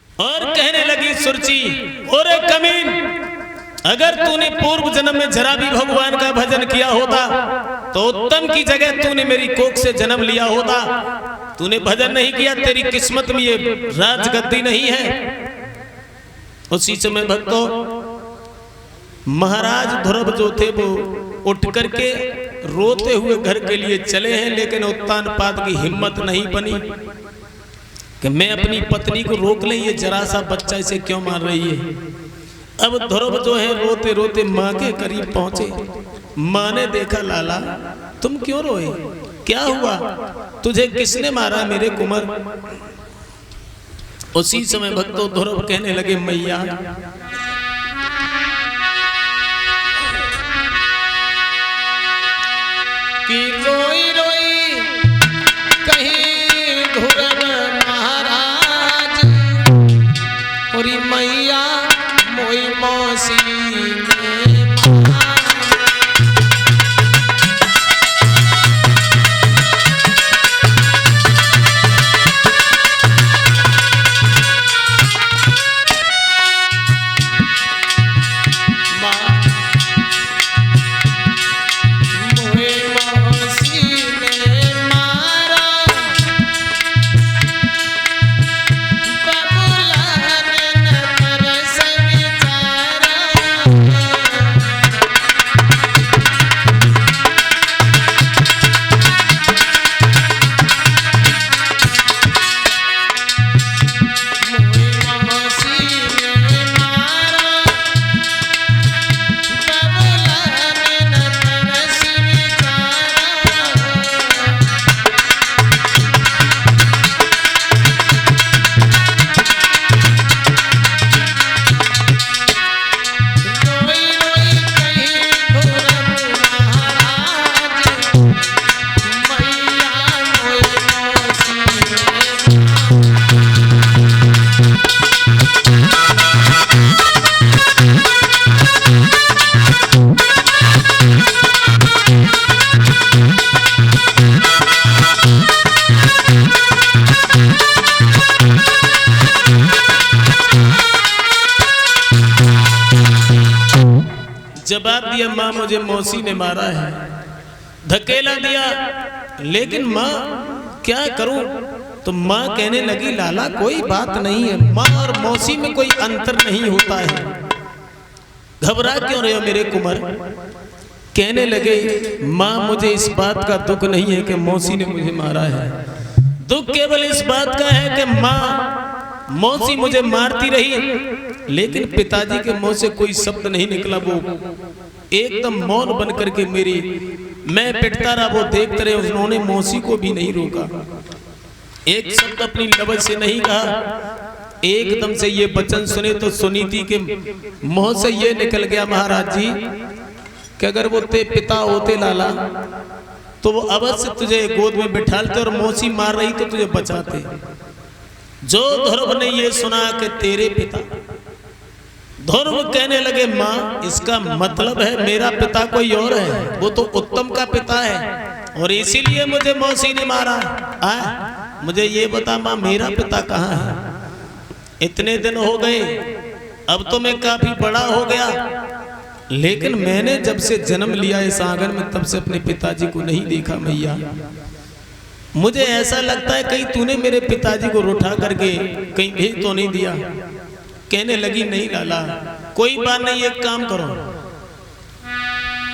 और कहने लगी सुरची, ओरे कमीन, अगर तूने पूर्व जन्म में जरा भी भगवान का भजन किया होता तो उत्तम की जगह तूने मेरी कोख से जन्म लिया होता। तूने भजन नहीं किया, तेरी किस्मत में ये राजगद्दी नहीं है। उसी समय भक्तों महाराज ध्रुव जो थे वो उठ करके रोते हुए घर के लिए चले हैं, लेकिन उत्तानपाद की हिम्मत नहीं बनी कि मैं अपनी पत्नी को रोक लें, ये जरा सा बच्चा इसे क्यों मार रही है। अब ध्रुव जो है रोते रोते माँ के करीब पहुंचे। माँ ने देखा, लाला तुम क्यों रोए, क्या हुआ, तुझे किसने मारा मेरे कुंवर। उसी समय भक्तों ध्रुव कहने लगे, मैया कि रोई रोई कहीं ध्रुव महाराज, और मैया मोई मौसी जवाब दिया, माँ मुझे मौसी ने मारा है, धकेला दिया, लेकिन माँ क्या करूं। तो माँ कहने लगी, लाला कोई बात नहीं है, माँ और मौसी में कोई अंतर नहीं होता है, घबरा क्यों रहे हो मेरे कुंवर। कहने लगे, माँ मुझे इस बात का दुख नहीं है कि मौसी ने मुझे मारा है, दुख केवल इस बात का है कि माँ मौसी मुझे मारती रही, लेकिन पिताजी के मुंह से कोई शब्द नहीं निकला, वो एकदम मौन बन करके मेरी, मैं पिटता रहा, वो देखते रहे, उन्होंने मौसी को भी नहीं रोका, एक शब्द अपनी लबज से नहीं कहा। एकदम से ये वचन सुने तो सुनीति के मुंह से ये निकल गया, महाराज जी कि अगर वो ते पिता होते लाला तो वो अवश्य तुझे गोद में बिठालते और मौसी मार रही तो तुझे बचाते। जो ध्रुव ने ये सुना कि तेरे पिता, ध्रुव कहने लगे, माँ इसका मतलब है मेरा पिता कोई और है, वो तो उत्तम का पिता है और इसीलिए मुझे मौसी ने मारा। मुझे ये बता माँ मेरा पिता कहाँ है, इतने दिन हो गए, अब तो मैं काफी बड़ा हो गया, लेकिन मैंने जब से जन्म लिया इस आंगन में तब से अपने पिताजी को नहीं देखा। मैया मुझे ऐसा लगता है कहीं तूने मेरे पिताजी को उठा करके कहीं भेज तो नहीं दिया। कहने लगी, नहीं लाला कोई बात नहीं, एक काम करो,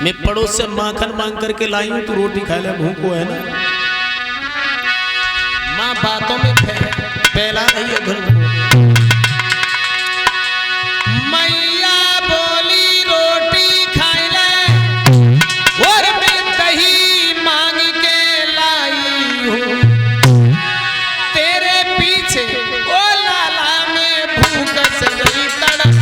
मैं पड़ोस से माखन मांग करके लाई हूं, तू रोटी खा ले, भूख को है ना। माँ बातों में फैला रही है ध्रुव को। मैया बोली रोटी खाई ले और मैं दही मांग के लाई हूँ, तेरे पीछे ओ लाला में भूख से गई तड़प।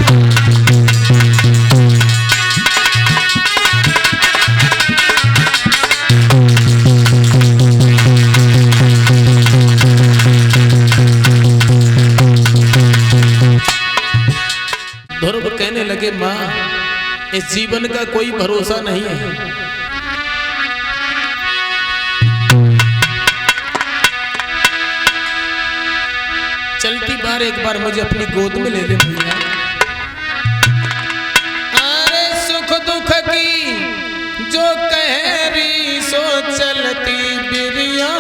ध्रुव कहने लगे, माँ इस जीवन का कोई भरोसा नहीं है, सरकार एक बार मुझे अपनी गोद में ले ले भैया। अरे सुख दुख की जो कहरी सो चलती बिरिया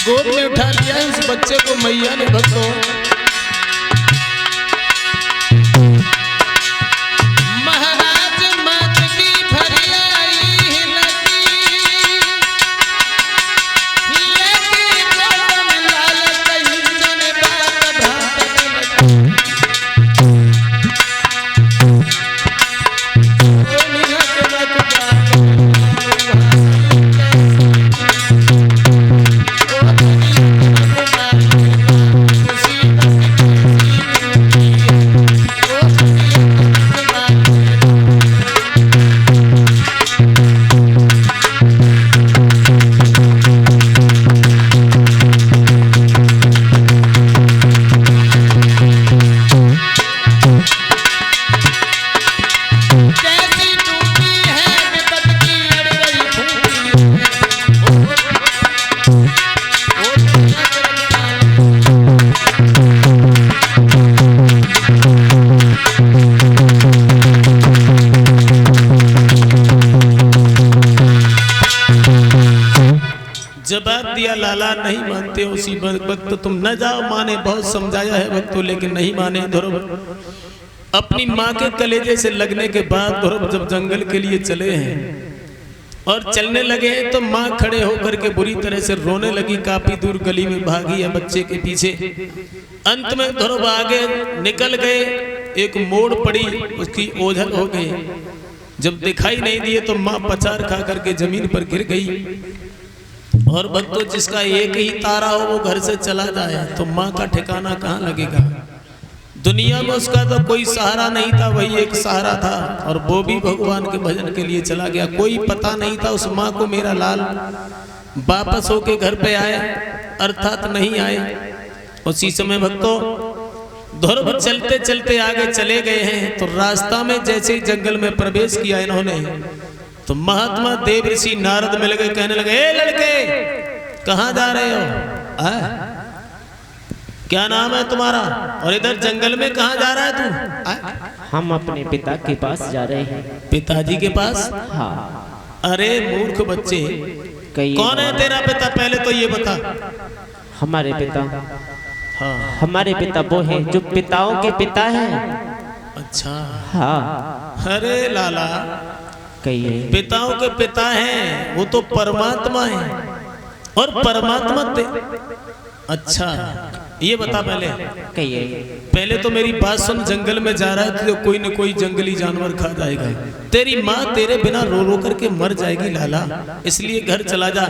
गोद में उठा लिया इस बच्चे को मैया ने भक्तों। महाराज मात की फरियाई लाल कहीं जन बात जवाब दिया लाला नहीं मानते उसी वक्त तुम न जाओ। माँ ने बहुत समझाया है भक्तों लेकिन नहीं माने। ध्रुव अपनी माँ के कलेजे से लगने के बाद ध्रुव जब जंगल के लिए चले हैं और चलने लगे तो माँ खड़े होकर के बुरी तरह से रोने लगी। काफी दूर गली में भागी है बच्चे के पीछे। अंत में ध्रुव आगे निकल गए, एक मोड़ पड़ी, उसकी ओझल हो गई। जब दिखाई नहीं दिए तो माँ पछाड़ खा करके जमीन पर गिर गई। और भक्तों जिसका एक ही तारा हो वो घर से चला जाए तो माँ का ठिकाना कहाँ लगेगा। दुनिया में उसका तो कोई सहारा नहीं था, वही एक सहारा था और वो भी भगवान के भजन के लिए चला गया। कोई पता नहीं था उस माँ को मेरा लाल वापस होके घर पे आए, अर्थात नहीं आए। उसी समय भक्तों ध्रुव चलते चलते आगे चले गए हैं तो रास्ता में जैसे ही जंगल में प्रवेश किया इन्होंने तो महात्मा देव ऋषि नारद मिल गए। कहने लगे ए लड़के कहाँ जा रहे हो? क्या नाम है तुम्हारा और इधर जंगल में कहाँ जा रहा है तू? हम अपने पिता के पास जा रहे हैं। पिताजी के पास? हाँ। अरे मूर्ख बच्चे, कौन है तेरा पिता पहले तो ये बता। हमारे पिता? हाँ हमारे पिता वो हैं जो पिताओं के पिता हैं। अच्छा हाँ। अरे लाला कहिए। पिताओं के पिता हैं वो तो परमात्मा है और परमात्मा अच्छा ये बता पहले। कहिए। पहले तो मेरी बात सुन। जंगल में जा रहा है तो कोई न कोई जंगली जानवर खा जाएगा। तेरी माँ तेरे बिना रो रो करके मर जाएगी लाला, इसलिए घर चला जा।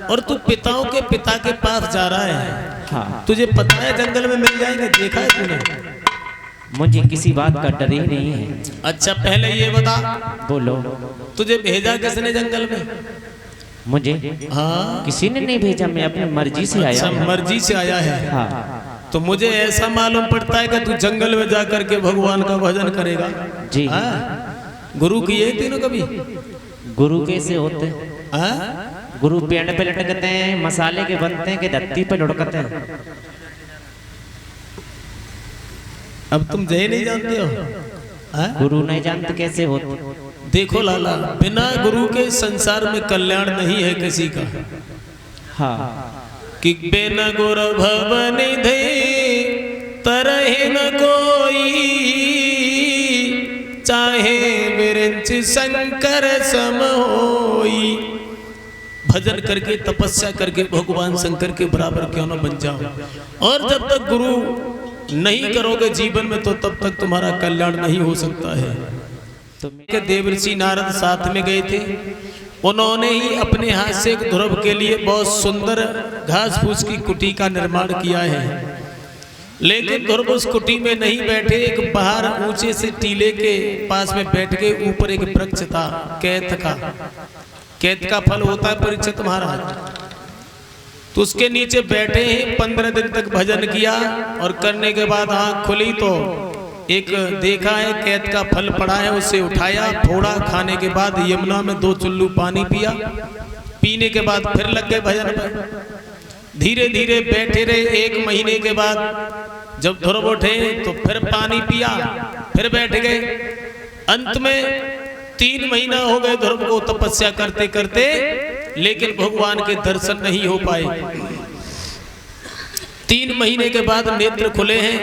और तू पिताओं के पिता के पास जा रहा है। हाँ। तुझे पता है जंगल में मिल जाएंगे, देखा है तूने? मुझे किसी बात का डर ही नहीं है। अच्छा पहले ये बता। बोलो। तुझे भेजा किसने जंगल में? मुझे? हाँ। किसी ने नहीं भेजा, मैं अपनी मर्जी से आया। अच्छा मर्जी से आया है। हाँ। तो मुझे ऐसा मालूम पड़ता है कि तू जंगल में जा करके भगवान का भजन करेगा। जी। गुरु किए तीनों कभी? गुरु कैसे होते? गुरु पेड़ पे लटकते हैं, मसाले के बनते हैं कि धरती पे लुढ़कते हैं? अब तुम जय नहीं जानते हो? गुरु नहीं जानते कैसे होते? देखो लाला, बिना गुरु के संसार में कल्याण नहीं है किसी का। हाँ। कि बिना गुरु भवनिधि तरहि न कोई, चाहे विरंच शंकर सम होई। भजन करके तपस्या करके भगवान शंकर के बराबर क्यों न बन जाओ। और जब तक गुरु नहीं करोगे जीवन में तो तब तक तुम्हारा कल्याण नहीं हो सकता है। तो के देवर्षि नारद साथ में गए थे। उन्होंने ही अपने हाथ से ध्रुव के लिए बहुत सुंदर घास फूस की कुटी का निर्माण किया है। लेकिन ध्रुव उस कुटी में नहीं बैठे, एक बाहर ऊंचे से टीले के पास में बैठ के ऊपर एक वृक्ष था कैत का फल होता है परीक्षित महाराज, तो उसके नीचे बैठे हैं। 15 दिन तक भजन किया और करने के बाद आँख खुली तो एक देखा है कैत का फल पड़ा है, उसे उठाया, फोड़ा, खाने के बाद यमुना में 2 चुल्लू पानी पिया। पीने के बाद फिर लग गए भजन पर। धीरे धीरे बैठे रहे। 1 महीने के बाद जब ध्रुव उठे तो फिर पानी पिया, फिर बैठ गए। अंत में 3 महीना हो गए ध्रुव को तपस्या करते करते, लेकिन भगवान के दर्शन नहीं हो पाए। 3 महीने के बाद नेत्र खुले हैं,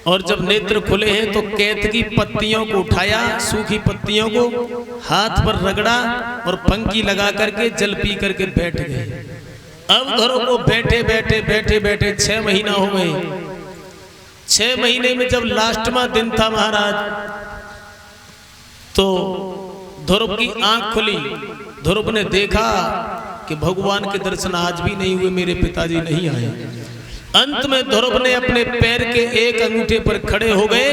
और जब नेत्र खुले हैं तो कैत की पत्तियों को उठाया, सूखी पत्तियों को हाथ पर रगड़ा और पंखी लगा करके जल पी करके बैठ गए। अब ध्रुव को बैठे बैठे 6 महीना हो गए। 6 महीने में जब लास्टवा दिन था महाराज, तो ध्रुव की आंख खुली। ध्रुव ने देखा कि भगवान के दर्शन आज भी नहीं हुए, मेरे पिताजी नहीं आए। अंत में ध्रुव ने अपने पैर के एक अंगूठे पर खड़े हो गए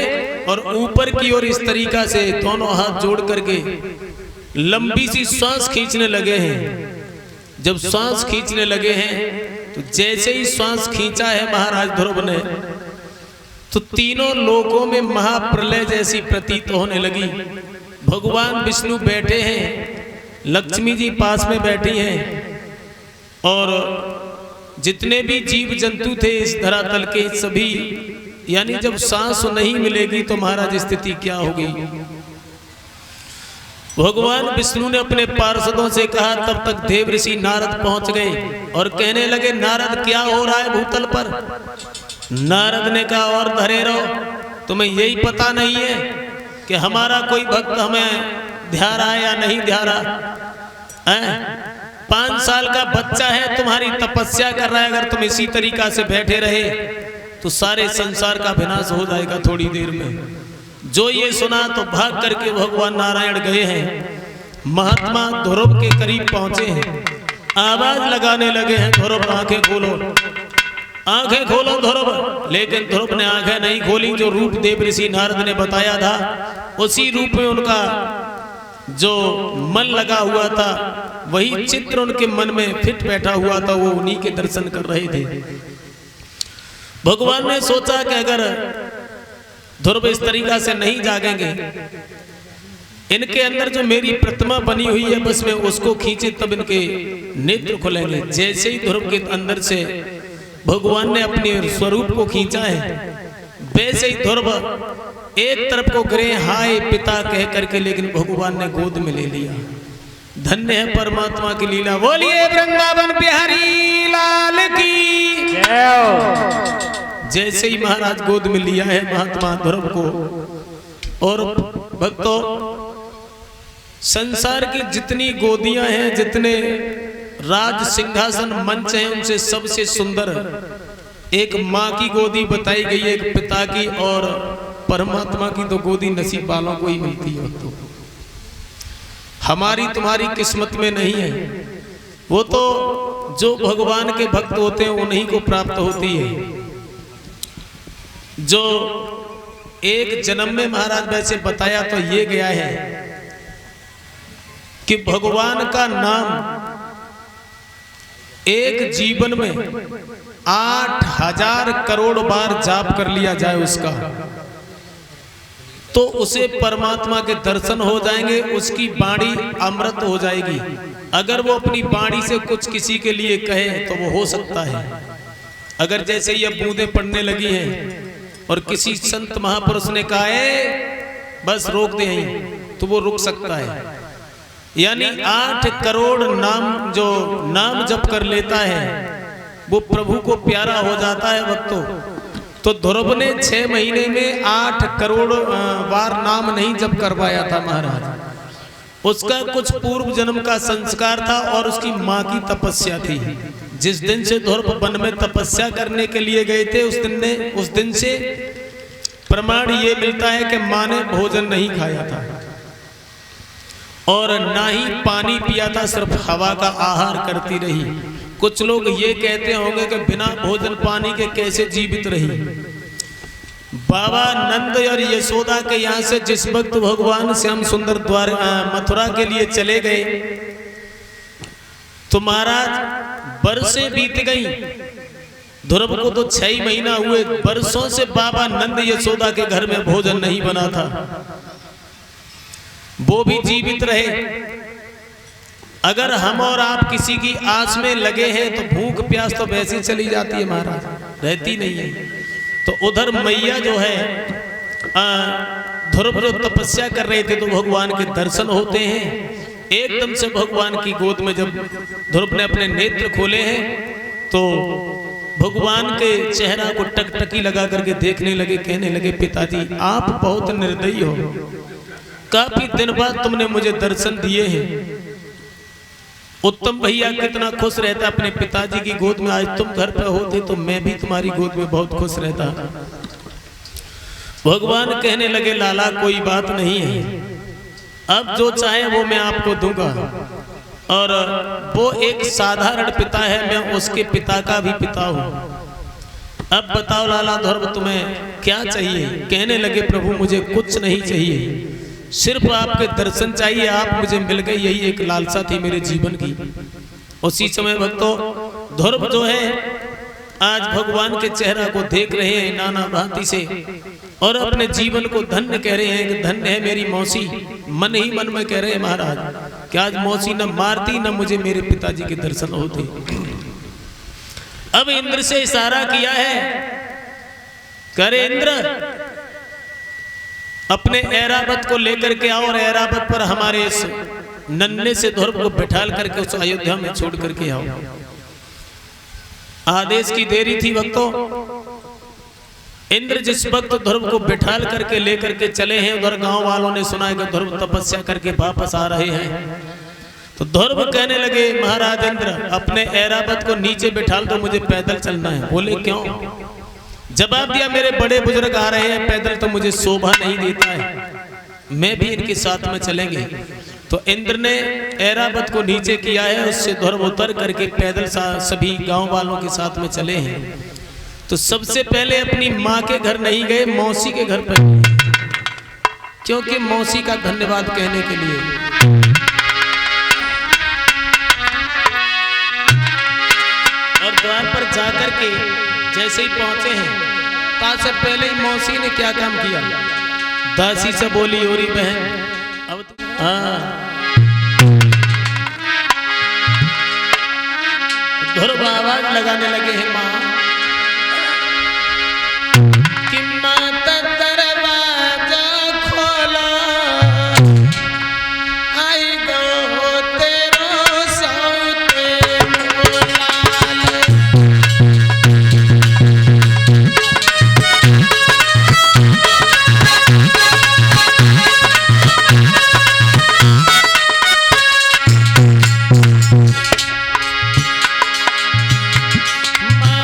और ऊपर की ओर इस तरीका से दोनों हाथ जोड़ करके लंबी सी सांस खींचने लगे हैं। जब सांस खींचने लगे हैं तो जैसे ही सांस खींचा है महाराज ध्रुव ने, तो तीनों लोकों में महाप्रलय जैसी प्रतीत होने लगी। भगवान विष्णु बैठे हैं, लक्ष्मी जी पास में बैठी हैं, और जितने भी जीव जंतु थे इस धरातल के सभी, यानी जब सांस नहीं मिलेगी तो महाराज स्थिति क्या होगी। भगवान विष्णु ने अपने पार्षदों से कहा, तब तक देवर्षि नारद पहुंच गए और कहने लगे, नारद क्या हो रहा है भूतल पर। नारद ने कहा, और धरे रहो, तुम्हें यही पता नहीं है कि हमारा कोई भक्त हमें ध्या रहा है या नहीं ध्या रहा है। 5 साल का बच्चा है, तुम्हारी तपस्या कर रहा है। अगर तुम इसी तरीका से बैठे रहे तो सारे संसार का विनाश हो जाएगा थोड़ी देर में। जो ये सुना तो भाग करके भगवान नारायण गए हैं। महात्मा ध्रुव के करीब पहुंचे हैं, आवाज लगाने लगे हैं, ध्रुव आंखें खोलो, आंखें खोलो ध्रुव। लेकिन ध्रुव ने आंखें नहीं खोली। जो रूप देवर्षि नारद ने बताया था उसी रूप में उनका जो मन लगा हुआ था, वही चित्र उनके मन में फिट बैठा हुआ था, वो उन्हीं के दर्शन कर रहे थे। भगवान ने सोचा कि अगर ध्रुव इस तरीका से नहीं जागेंगे, इनके अंदर जो मेरी प्रतिमा बनी हुई है बस में उसको खींचे तब इनके नेत्र खुलेंगे। जैसे ही ध्रुव के अंदर से भगवान ने अपने स्वरूप को खींचा है, वैसे ही ध्रुव एक तरफ को गिरे, हाय पिता कह करके, लेकिन भगवान ने गोद में ले लिया। धन्य है परमात्मा की लीला। बोलिए वृंदावन बिहारी लाल की जय। जैसे ही महाराज गोद में लिया है महात्मा ध्रुव को, और भक्तों संसार की जितनी गोदियां हैं, जितने राज सिंहासन मंच हैं, उनसे सबसे सुंदर एक माँ की गोदी बताई गई है, एक पिता की, और परमात्मा की तो गोदी नसीब वालों को ही मिलती है। तो हमारी तुम्हारी किस्मत में नहीं है, वो तो जो भगवान के भक्त होते हैं उन्हीं को प्राप्त होती है। जो एक जन्म में महाराज वैसे बताया तो ये गया है कि भगवान का नाम एक जीवन में 8000 करोड़ बार जाप कर लिया जाए उसका, तो उसे परमात्मा के दर्शन हो जाएंगे, उसकी वाणी अमृत हो जाएगी। अगर वो अपनी वाणी से कुछ किसी के लिए कहे तो वो हो सकता है। अगर जैसे ये बूंदें पड़ने लगी हैं और किसी संत महापुरुष ने कहा है बस रोक दे यहीं, तो वो रुक सकता है। यानी 8 करोड़ नाम जो नाम जप कर लेता है वो प्रभु को प्यारा हो जाता है भक्तों। तो ध्रुव ने 6 महीने में 8 करोड़ बार नाम नहीं जप करवाया था महाराज। उसका कुछ पूर्व जन्म का संस्कार था और उसकी माँ की तपस्या थी। जिस दिन से ध्रुव वन में तपस्या करने के लिए गए थे उस दिन से प्रमाण ये मिलता है कि माँ ने भोजन नहीं खाया था। और ना ही पानी पिया था, सिर्फ हवा का आहार करती रही। कुछ लोग ये कहते होंगे कि बिना भोजन पानी के कैसे जीवित रही। बाबा नंद और यशोदा के यहाँ से जिस वक्त भगवान श्याम सुंदर द्वार मथुरा के लिए चले गए तो महाराज बरसें बीत गई। ध्रुव को तो 6 महीना हुए, बरसों से बाबा नंद यशोदा के घर में भोजन नहीं बना था। वो भी जीवित रहे। अगर हम और आप किसी की आस में लगे हैं तो भूख प्यास तो वैसी चली जाती है महाराज, रहती नहीं है। तो उधर मैया जो है ध्रुव जो तपस्या कर रहे थे तो भगवान के दर्शन होते हैं। एकदम से भगवान की गोद में जब ध्रुव ने अपने नेत्र खोले हैं तो भगवान के चेहरा को टकटकी लगा करके देखने लगे, कहने लगे पिताजी आप बहुत निर्दयी हो, काफी दिन बाद तुमने मुझे दर्शन दिए हैं। उत्तम भैया कितना खुश रहता अपने पिताजी की गोद में, आज तुम घर पे होते तो मैं भी तुम्हारी गोद में बहुत खुश रहता। भगवान कहने लगे लाला कोई बात नहीं है, अब जो चाहे वो मैं आपको दूंगा। और वो एक साधारण पिता है, मैं उसके पिता का भी पिता हूँ। अब बताओ लाला ध्रुव तुम्हें क्या चाहिए? कहने लगे प्रभु मुझे कुछ नहीं चाहिए, सिर्फ आपके दर्शन चाहिए, आप मुझे मिल गए, यही एक लालसा थी मेरे जीवन की। उसी समय भक्तों ध्रुव जो है आज भगवान के चेहरा को देख रहे हैं नाना भांति से और अपने जीवन को धन्य कह रहे हैं कि धन्य है मेरी मौसी। मन ही मन में कह रहे हैं महाराज कि आज मौसी न मारती न मुझे मेरे पिताजी के दर्शन होते। अब इंद्र से इशारा किया है, करे इंद्र अपने ऐरावत को लेकर के आओ और ऐरावत पर हमारे इस नन्हे से ध्रुव को बिठाल करके उस अयोध्या में छोड़ करके आओ। आदेश की देरी थी भक्तों। इंद्र जिस वक्त ध्रुव को बिठाल करके लेकर के चले हैं, उधर गांव वालों ने सुना है कि ध्रुव तपस्या करके वापस आ रहे हैं। तो ध्रुव कहने लगे महाराज इंद्र अपने ऐरावत को नीचे बिठाल दो, मुझे पैदल चलना है। बोले क्यों? जवाब दिया मेरे बड़े बुजुर्ग आ रहे हैं, पैदल तो मुझे शोभा नहीं देता है, मैं भी इनके साथ में चलेंगे। तो इंद्र ने ऐरावत को नीचे किया है, उससे ध्रुव उतर करके पैदल सभी गांव वालों के साथ में चले हैं। तो सबसे पहले अपनी माँ के घर नहीं गए, मौसी के घर पर, क्योंकि मौसी का धन्यवाद कहने के लिए। और द्वार पर जाकर के जैसे ही पहुंचे हैं तासे पहले ही मौसी ने क्या काम किया, दासी से बोली ओरी बहन अब ध्रुव आवाज लगाने लगे हैं माँ कि माता दरवाजा खोला आई गो तेरो सौते मोलाल। माँ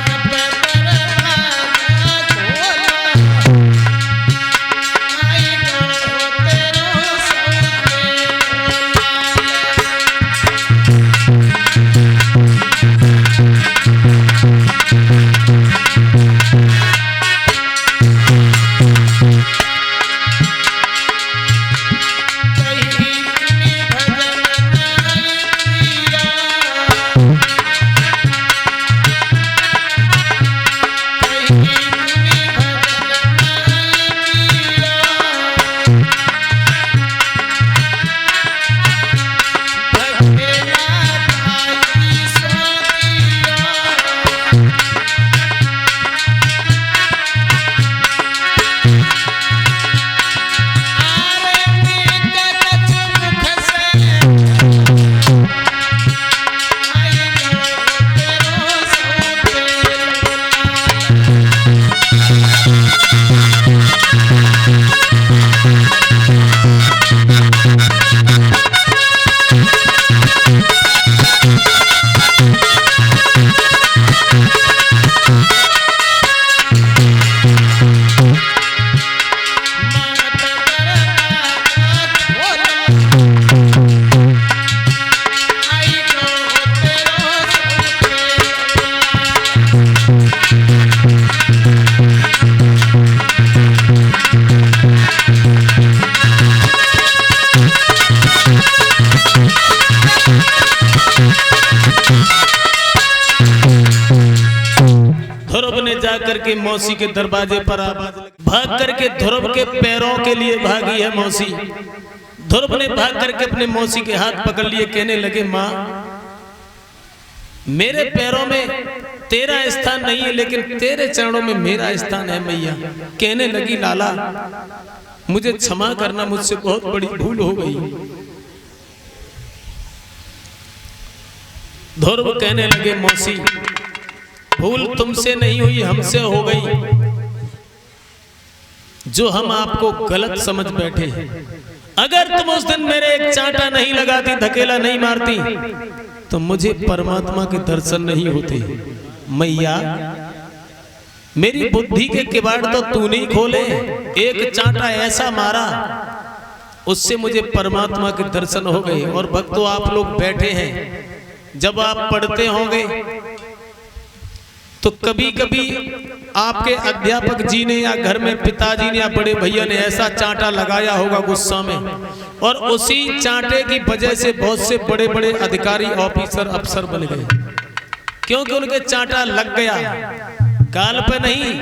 करके मौसी के दरवाजे पर आवाज लगी। भाग करके ध्रुव के पैरों के लिए भागी है मौसी। ध्रुव ने भाग करके अपने मौसी के हाथ पकड़ लिए, कहने लगे माँ मेरे पैरों में तेरा स्थान नहीं है, लेकिन तेरे चरणों में मेरा स्थान है मैया। कहने लगी लाला मुझे क्षमा करना, मुझसे बहुत बड़ी भूल हो गई। ध्रुव कहने लगे मौसी भूल तुमसे नहीं हुई, हमसे हो गई, जो हम आपको गलत समझ बैठे। अगर तुम उस दिन मेरे एक चांटा नहीं लगाती, धकेला नहीं मारती, तो मुझे परमात्मा के दर्शन नहीं होते। मैया मेरी बुद्धि के किवाड़ तो तू नहीं खोले, एक चांटा ऐसा मारा उससे मुझे परमात्मा के दर्शन हो गए। और भक्तों आप लोग बैठे हैं, जब आप पढ़ते होंगे तो कभी कभी आपके अध्यापक जी ने या घर में पिताजी ने या बड़े भैया ने ऐसा चांटा लगाया होगा गुस्सा में, और उसी चांटे की वजह से बहुत से बड़े बड़े अधिकारी ऑफिसर अफसर बन गए, क्योंकि उनके चांटा लग गया, गाल पे नहीं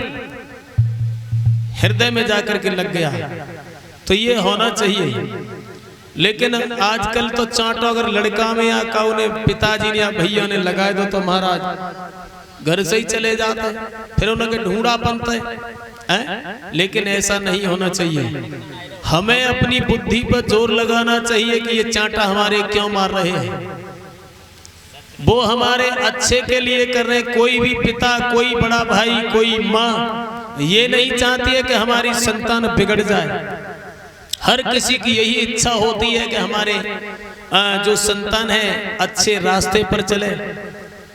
हृदय में जाकर के लग गया। तो ये होना चाहिए। लेकिन आजकल तो चांटा अगर लड़का में या काऊ ने पिताजी ने या भैया ने लगाए दो तो महाराज घर से ही चले जाते हैं, फिर उनके ढूंढा बनता है। लेकिन ऐसा नहीं होना चाहिए। हमें अपनी बुद्धि पर जोर लगाना चाहिए कि ये चांटा हमारे क्यों मार रहे हैं, वो हमारे अच्छे के लिए कर रहे। कोई भी पिता, कोई बड़ा भाई, कोई माँ ये नहीं चाहती है कि हमारी संतान बिगड़ जाए। हर किसी की यही इच्छा होती है कि हमारे जो संतान है अच्छे रास्ते पर चले,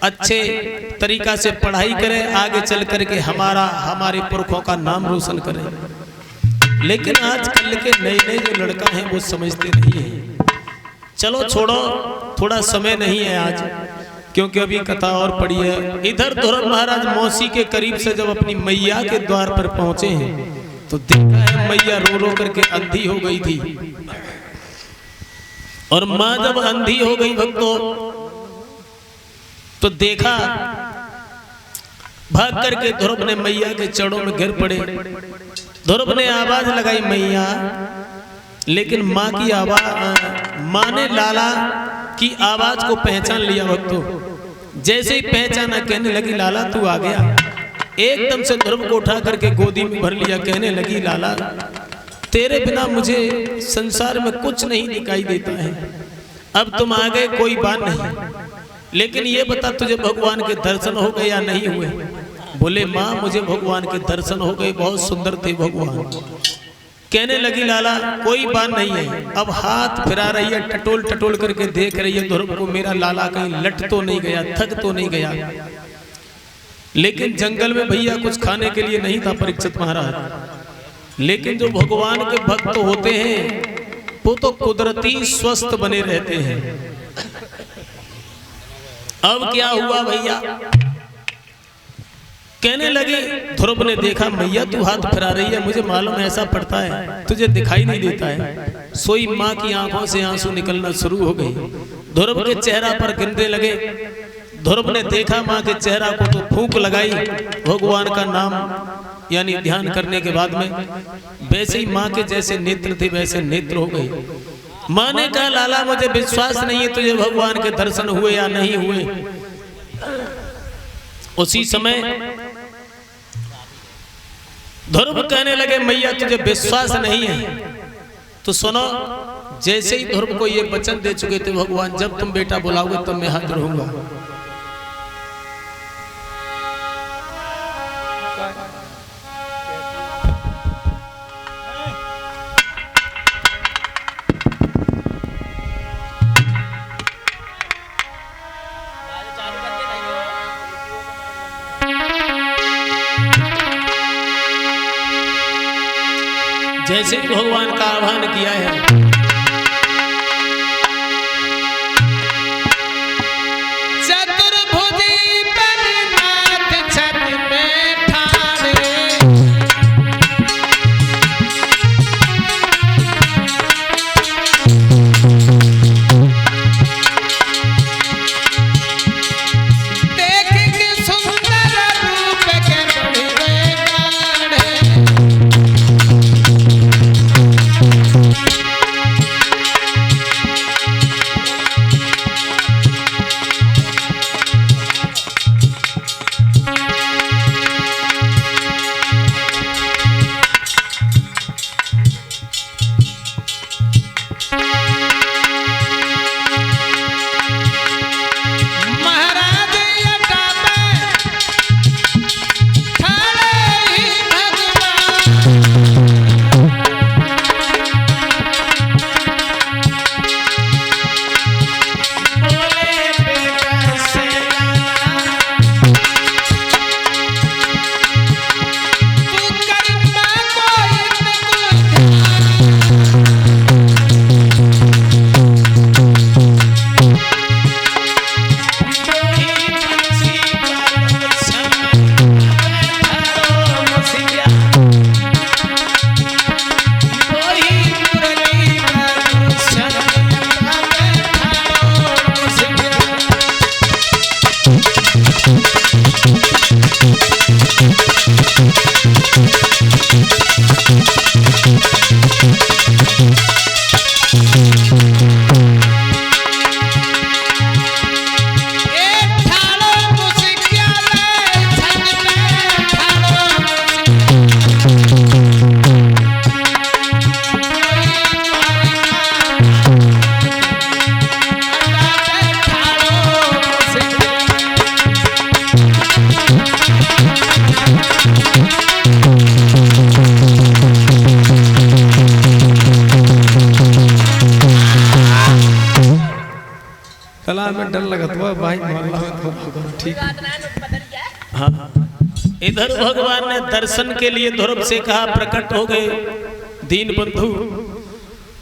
अच्छे तरीका से पढ़ाई करे, आगे चल करके हमारे पुरखों का नाम रोशन करे। लेकिन आजकल के नए नए जो लड़का हैं वो समझते नहीं हैं। चलो छोड़ो, थोड़ा समय नहीं है आज, क्योंकि अभी कथा और पड़ी है। इधर ध्रुव महाराज मौसी के करीब से जब अपनी मैया के द्वार पर पहुंचे हैं तो देखा है मैया रो रो करके अंधी हो गई थी। और मां जब अंधी हो गई भक्तों तो देखा, भाग करके ध्रुव ने मैया के चरणों में गिर पड़े। ध्रुव ने आवाज लगाई मैया, लेकिन मां की आवाज, मां ने लाला की आवाज को पहचान लिया। भक्तों जैसे ही पहचाना कहने लगी लाला तू आ गया। एकदम से ध्रुव को उठा करके गोदी में भर लिया, कहने लगी लाला तेरे बिना मुझे संसार में कुछ नहीं दिखाई देता है। अब तुम आ गए कोई बात नहीं, लेकिन ये बता तुझे भगवान के दर्शन हो गए या नहीं हुए? बोले माँ मुझे भगवान के दर्शन हो गए, बहुत सुंदर थे भगवान। कहने लगी लाला कोई बात नहीं है। अब हाथ फिरा रही है, टटोल टटोल करके देख रही है ध्रुव को, मेरा लाला कहीं लट तो नहीं गया, थक तो नहीं गया। लेकिन जंगल में भैया कुछ खाने के लिए नहीं था परीक्षित महाराज। लेकिन जो भगवान के भक्त होते हैं वो तो कुदरती स्वस्थ बने रहते हैं। अब क्या हुआ भैया, कहने लगे ध्रुव ने देखा मैया तू हाथ फिरा रही है, मुझे मालूम ऐसा पड़ता है तुझे दिखाई नहीं देता है। सोई माँ की आंखों से आंसू निकलना शुरू हो गई, ध्रुव के चेहरा पर गिरने लगे। ध्रुव ने देखा माँ के चेहरा को तो फूंक लगाई भगवान का नाम यानी ध्यान करने के बाद में, वैसे ही माँ के जैसे नेत्र थे वैसे नेत्र हो गए। माँ ने कहा लाला मुझे विश्वास नहीं है तुझे भगवान के दर्शन हुए या नहीं हुए। उसी समय ध्रुव कहने लगे मैया तुझे विश्वास नहीं है तो सुनो। जैसे ही ध्रुव को ये वचन दे चुके थे भगवान, जब तुम बेटा बुलाओगे तब मैं हाजिर होऊंगा। जैसे ही भगवान का आह्वान किया है, चतुर्भुजी पर नाथ छत में ठाड़े, देख के सुंदर रूप के बड़े कला में डर लगत हुआ भाई मोहल्ला में तो ठीक है। हाँ, इधर भगवान ने दर्शन के लिए ध्रुव से कहा प्रकट हो गए दीन बंधु।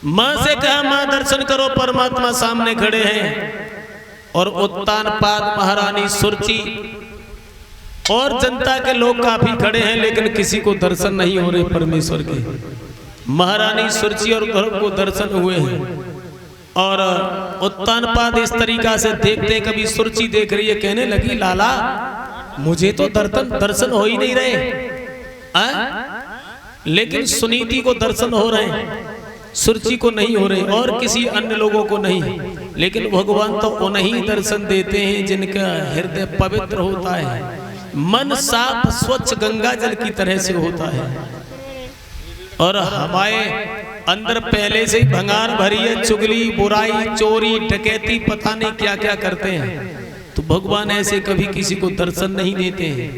माँ से कहा माँ दर्शन करो, परमात्मा सामने खड़े हैं। और उत्तानपाद महारानी सुरची और जनता के लोग काफी खड़े हैं, लेकिन किसी को दर्शन नहीं हो रहे परमेश्वर के। महारानी सुरची और ध्रुव को दर्शन हुए हैं और उत्तानपाद इस तरीका से देखते कभी सुरची देख रही है, कहने लगी लाला मुझे तो दर्शन हो ही नहीं रहे, लेकिन सुनीति को दर्शन हो रहे हैं, सुरची को नहीं हो रहे और किसी अन्य लोगों को नहीं। लेकिन भगवान तो उन्हीं दर्शन देते हैं जिनका हृदय पवित्र होता है, मन साफ स्वच्छ गंगा जल की तरह से होता है। और हमारे अंदर पहले से ही भंगार भरी है, चुगली बुराई चोरी डकैती पता नहीं क्या क्या करते हैं, तो भगवान ऐसे कभी किसी को दर्शन नहीं देते हैं।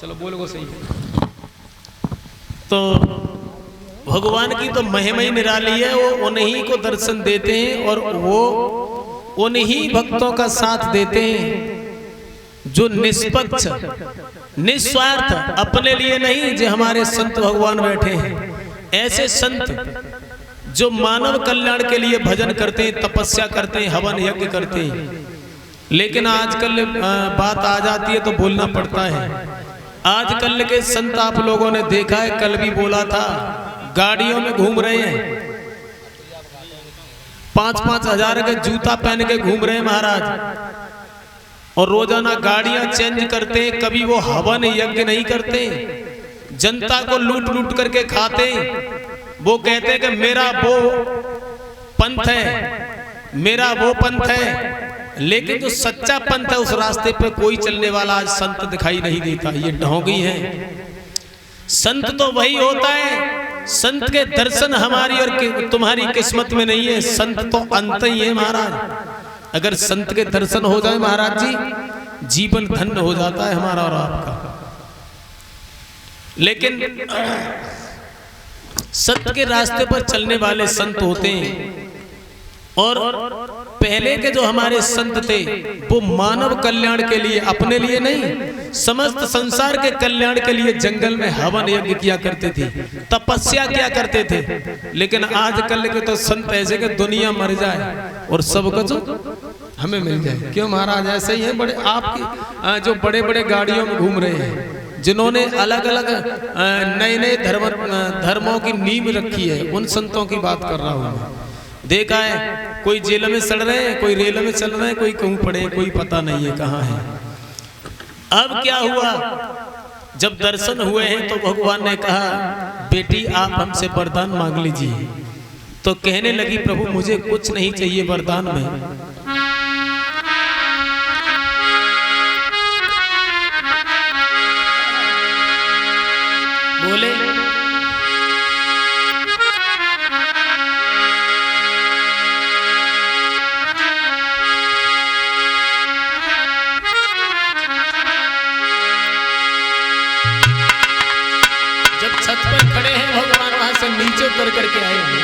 चलो बोलो सही। तो भगवान की तो महिमा ही निराली है, वो उन्हीं को दर्शन देते हैं और वो उन्हीं भक्तों का साथ देते हैं जो निष्पक्ष निस्वार्थ, अपने लिए नहीं, जो हमारे संत भगवान बैठे हैं। ऐसे संत जो मानव कल्याण के लिए भजन करते हैं, तपस्या करते हैं, हवन यज्ञ करते हैं। लेकिन आजकल बात आ जाती है तो बोलना पड़ता है। आजकल के संत आप लोगों ने देखा है, कल भी बोला था, गाड़ियों में घूम रहे हैं, 5-5 हजार के जूता पहन के घूम रहे हैं महाराज, और रोजाना गाड़ियां चेंज करते हैं। कभी वो हवन यज्ञ नहीं करते, जनता को लूट लूट करके खाते। वो कहते हैं कि मेरा वो पंथ है, मेरा वो पंथ है, लेकिन जो सच्चा पंथ है उस रास्ते पे कोई चलने वाला आज संत दिखाई नहीं देता। ये ढोंगी है। संत तो वही होता है, संत के दर्शन हमारी और तुम्हारी किस्मत में नहीं है। संत तो अंत ही है महाराज। अगर संत के दर्शन हो जाए महाराज जी, जीवन धन्य हो जाता है हमारा और आपका। लेकिन सत्य के रास्ते पर चलने वाले संत होते हैं, और पहले के जो हमारे संत थे वो मानव कल्याण के लिए, अपने लिए नहीं, समस्त संसार के कल्याण के लिए जंगल में हवन यज्ञ किया करते थे, तपस्या किया करते थे। लेकिन आजकल के तो संत ऐसे कि दुनिया मर जाए और सब कुछ हमें मिल जाए। क्यों महाराज? ऐसे ही है। बड़े आपकी जो बड़े बड़े गाड़ियों में घूम रहे हैं, जिन्होंने अलग अलग नए नए धर्मों की नींव रखी है, उन संतों की बात कर रहा हूँ। देखा है, कोई जेल में चढ़ रहे हैं, कोई रेल में चल रहे हैं, कोई कहूँ पड़े, कोई पता नहीं है कहाँ है। अब क्या हुआ, जब दर्शन हुए हैं तो भगवान ने कहा बेटी आप हमसे वरदान मांग लीजिए। तो कहने लगी प्रभु मुझे कुछ नहीं चाहिए वरदान में। बोले जब छत पर खड़े हैं भगवान, वहां से नीचे उतर करके आए हैं।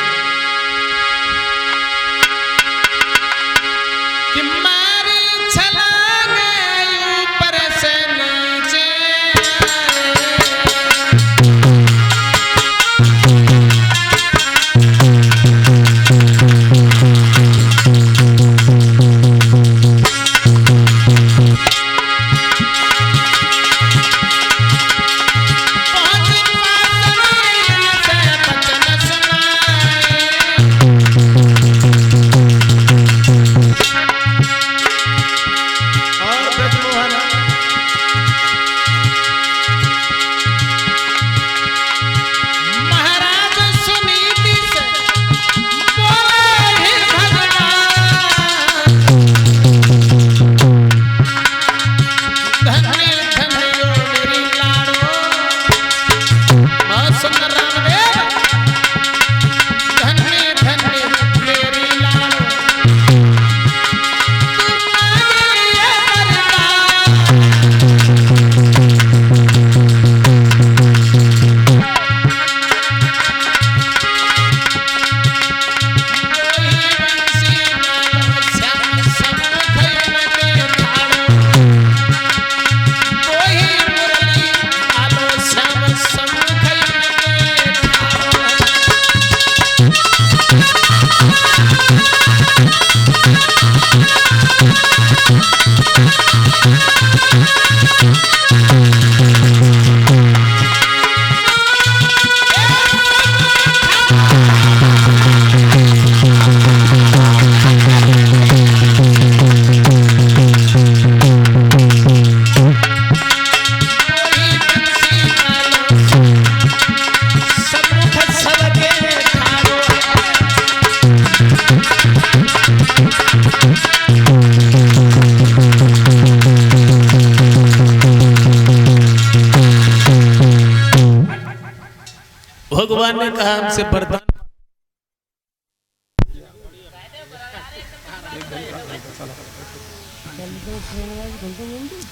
भगवान ने कहा हमसे वरदान,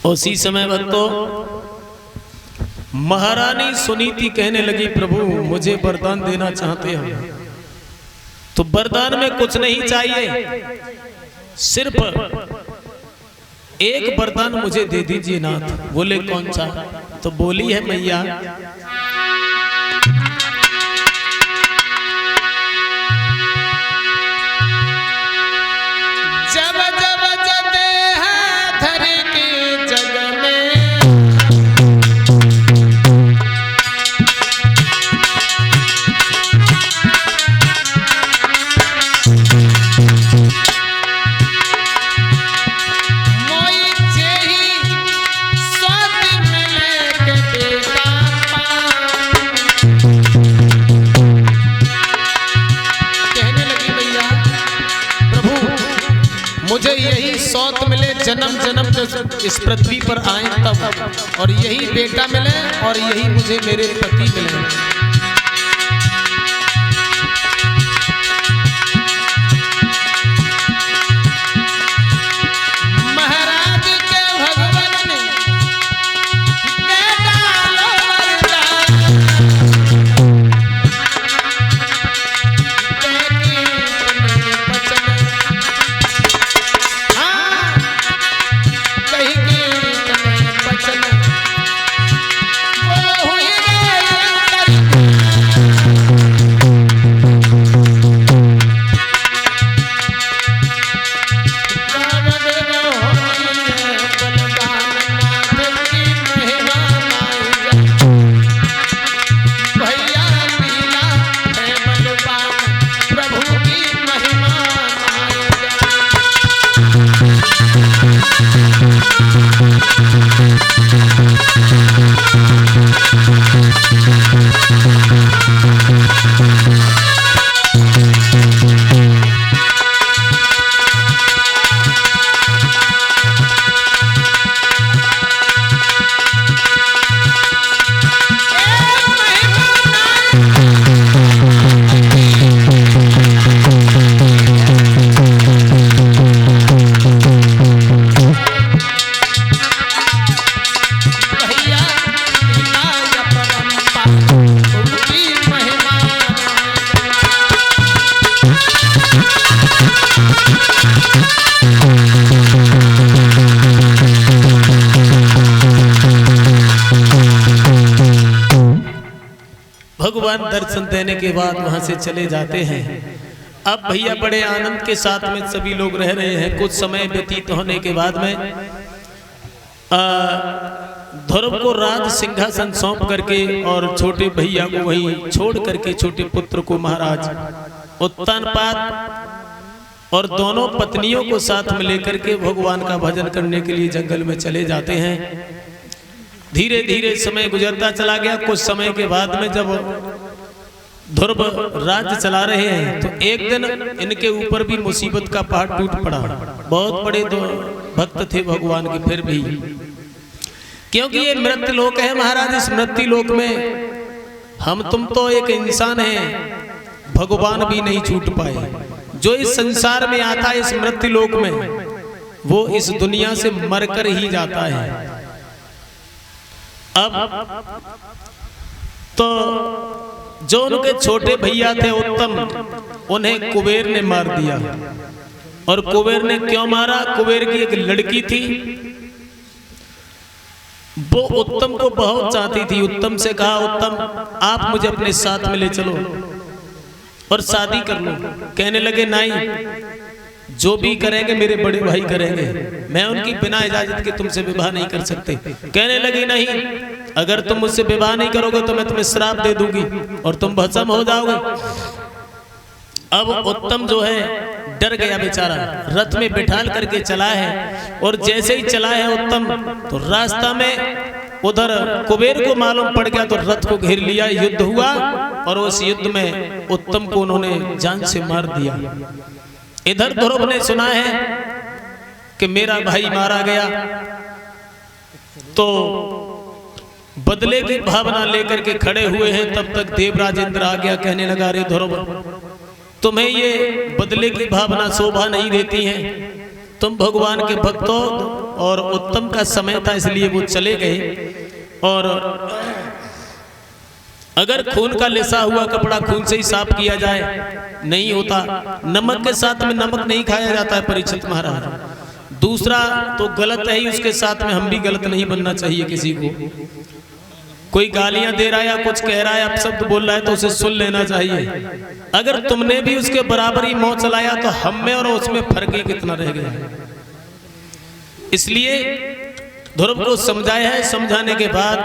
उसी समय भक्तों महारानी सुनीति कहने लगी प्रभु मुझे वरदान देना चाहते हो तो वरदान में कुछ नहीं चाहिए, सिर्फ एक वरदान मुझे दे दीजिए नाथ। बोले कौन सा? तो बोली है मैया जब जब जते हैं धरी की जग में मोई जेही स्वाद मिले के बेटा कहने लगी मैया प्रभु मुझे यही सौत मिले जन्म जन्म जब इस पृथ्वी पर आए तब, और यही बेटा मिले और यही मुझे मेरे पति मिले। महाराज के भगवान ने बेटा भगवान दर्शन देने के बाद वहां से चले जाते हैं। अब भैया बड़े आनंद के साथ में सभी लोग रह रहे हैं। कुछ समय व्यतीत होने के बाद में ध्रुव को राज सिंहासन सौंप करके और छोटे भैया को वहीं छोड़ करके छोटे पुत्र को महाराज उत्तानपाद और दोनों पत्नियों को साथ में लेकर के भगवान का भजन करने के लिए जंगल में चले जाते हैं। धीरे धीरे समय गुजरता चला गया। कुछ समय के बाद में जब ध्रुव राज्य चला रहे हैं तो एक दिन इनके ऊपर भी मुसीबत का पहाड़ टूट पड़ा। बहुत बड़े दो भक्त थे भगवान के, फिर भी क्योंकि ये मृत्यु लोक है महाराज। इस मृत्यु लोक में हम तुम तो एक इंसान हैं, भगवान भी नहीं छूट पाए। जो इस संसार में आता है इस मृत्यु लोक में वो इस दुनिया से मरकर ही जाता है। अब तो जो उनके छोटे भैया थे उत्तम, उन्हें कुबेर ने मार दिया। और कुबेर ने क्यों मारा? कुबेर की एक लड़की थी, वो उत्तम को बहुत चाहती थी। उत्तम से कहा उत्तम आप मुझे अपने साथ में ले चलो। और शादी कर लो। कहने लगे नहीं, जो भी करेंगे मेरे बड़े भाई करेंगे, मैं उनकी बिना इजाजत के तुमसे विवाह नहीं कर सकते। कहने लगी नहीं, अगर तुम मुझसे विवाह नहीं करोगे तो मैं तुम्हें श्राप दे दूंगी और तुम भस्म हो जाओगे। अब उत्तम जो है डर गया बेचारा, रथ में बिठाल करके चला है और जैसे ही चला है उत्तम तो रास्ता में उधर कुबेर को मालूम पड़ गया तो रथ को घेर लिया, युद्ध हुआ और उस युद्ध में उत्तम को उन्होंने जान से मार दिया। इधर ध्रुव ने सुना है कि मेरा भाई मारा गया, तो बदले की भावना लेकर के खड़े हुए हैं। तब तक देवराज इंद्र आ गया, कहने लगा रे ध्रुव, तुम्हें ये बदले की भावना शोभा नहीं देती है, तुम भगवान के भक्त हो और उत्तम का समय था इसलिए वो चले गए। और अगर खून का लिसा हुआ कपड़ा खून से ही साफ किया जाए नहीं होता, नमक के साथ में नमक नहीं खाया जाता है परीक्षित महाराज। दूसरा तो गलत है ही, उसके साथ में हम भी गलत नहीं बनना चाहिए। किसी को कोई गालियां दे रहा है या कुछ कह रहा है, अपशब्द बोल रहा है तो उसे सुन लेना चाहिए। अगर तुमने भी उसके बराबर ही मुंह चलाया तो हम में और उसमें फर्क ही कितना रह गया। इसलिए ध्रुव को समझाया है। समझाने के बाद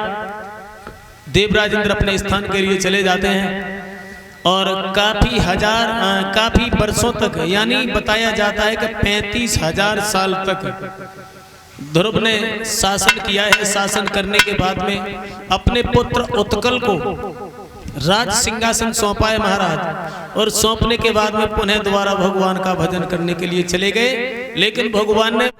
देवराज इंद्र अपने स्थान के लिए चले जाते हैं और काफी वर्षों तक, यानी बताया जाता है कि 35,000 साल तक ध्रुव ने शासन किया है। शासन करने के बाद में अपने पुत्र उत्कल को राज सिंहासन सौंपा है महाराज, और सौंपने के बाद में पुनः दोबारा भगवान का भजन करने के लिए चले गए। लेकिन भगवान ने